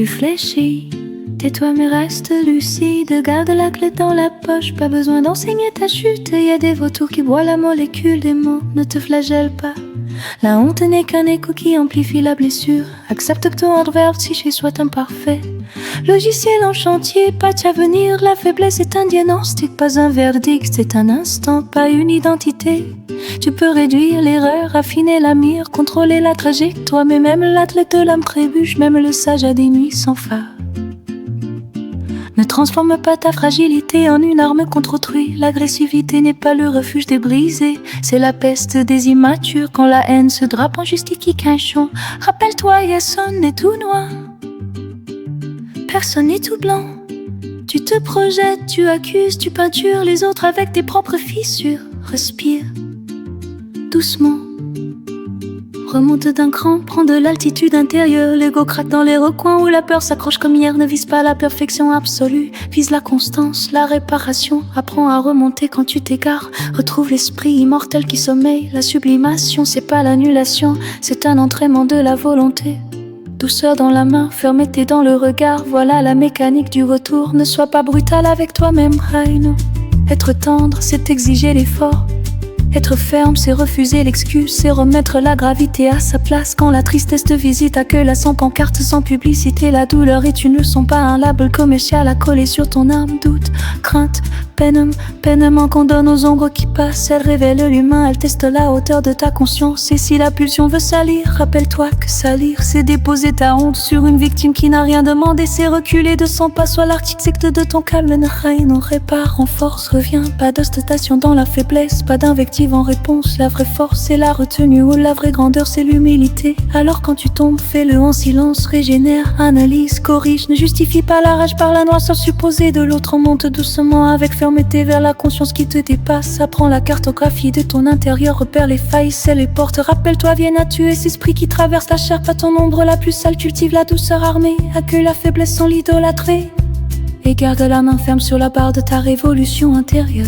Tu fléchis, tais-toi mais reste lucide. Garde la clé dans la poche, pas besoin d'enseigner ta chute. Y a des vautours qui boivent la molécule des mots, ne te flagelle pas. La honte n'est qu'un écho qui amplifie la blessure. Accepte que ton adverbe psyché soit imparfait. Logiciel en chantier, pas de venir. La faiblesse est un diagnostic, pas un verdict. C'est un instant, pas une identité. Tu peux réduire l'erreur, affiner la mire, contrôler la trajectoire. Mais même l'athlète de l'âme trébuche, même le sage a des nuits sans phare. Ne transforme pas ta fragilité en une arme contre autrui. L'agressivité n'est pas le refuge des brisés, c'est la peste des immatures. Quand la haine se drape en justifié quinchon, rappelle-toi, personne n'est tout noir, personne n'est tout blanc. Tu te projettes, tu accuses, tu peintures les autres avec tes propres fissures. Respire doucement, remonte d'un cran, prends de l'altitude intérieure. L'ego craque dans les recoins où la peur s'accroche comme hier. Ne vise pas la perfection absolue, vise la constance, la réparation. Apprends à remonter quand tu t'égares. Retrouve l'esprit immortel qui sommeille. La sublimation, c'est pas l'annulation, c'est un entraînement de la volonté. Douceur dans la main, fermeté dans le regard. Voilà la mécanique du retour. Ne sois pas brutal avec toi-même, Raino. Être tendre, c'est exiger l'effort. Être ferme, c'est refuser l'excuse, c'est remettre la gravité à sa place. Quand la tristesse te visite, accueille-la sans pancarte, sans publicité. La douleur et tu ne sont pas un label commercial à coller sur ton âme. Doute, crainte, peinement qu'on donne aux ombres qui passent. Elle révèle l'humain, elle teste la hauteur de ta conscience. Et si la pulsion veut salir, rappelle-toi que salir, c'est déposer ta honte sur une victime qui n'a rien demandé. C'est reculer de 100 pas, soit l'architecte de ton calme. On répare, en force, reviens. Pas d'ostentation dans la faiblesse, pas d'invective en réponse. La vraie force c'est la retenue, ou la vraie grandeur c'est l'humilité. Alors quand tu tombes, fais-le en silence, régénère, analyse, corrige. Ne justifie pas la rage par la noirceur supposée de l'autre. Monte doucement avec fermeté vers la conscience qui te dépasse. Apprends la cartographie de ton intérieur, repère les failles, scelle les portes. Rappelle-toi, viens à tuer cet esprit qui traverse la chair, pas ton ombre la plus sale. Cultive la douceur armée, accueille la faiblesse sans l'idolâtrer. Et garde la main ferme sur la barre de ta révolution intérieure.